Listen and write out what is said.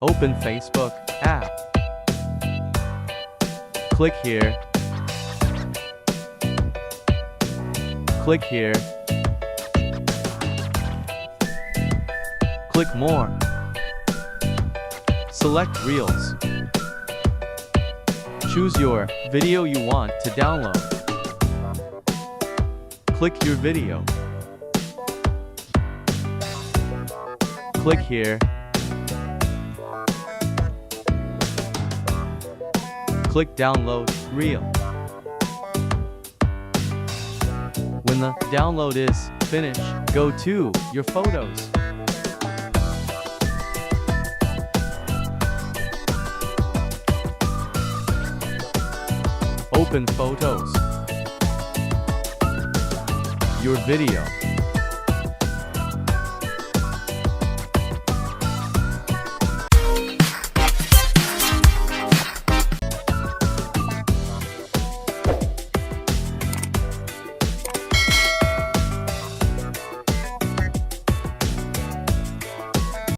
Open Facebook app. Click here. Click here. Click more. Select Reels. Choose your video you want to download. Click your video. Click here. Click download reel. When the download is finished, go to your photos. Open photos. Your video.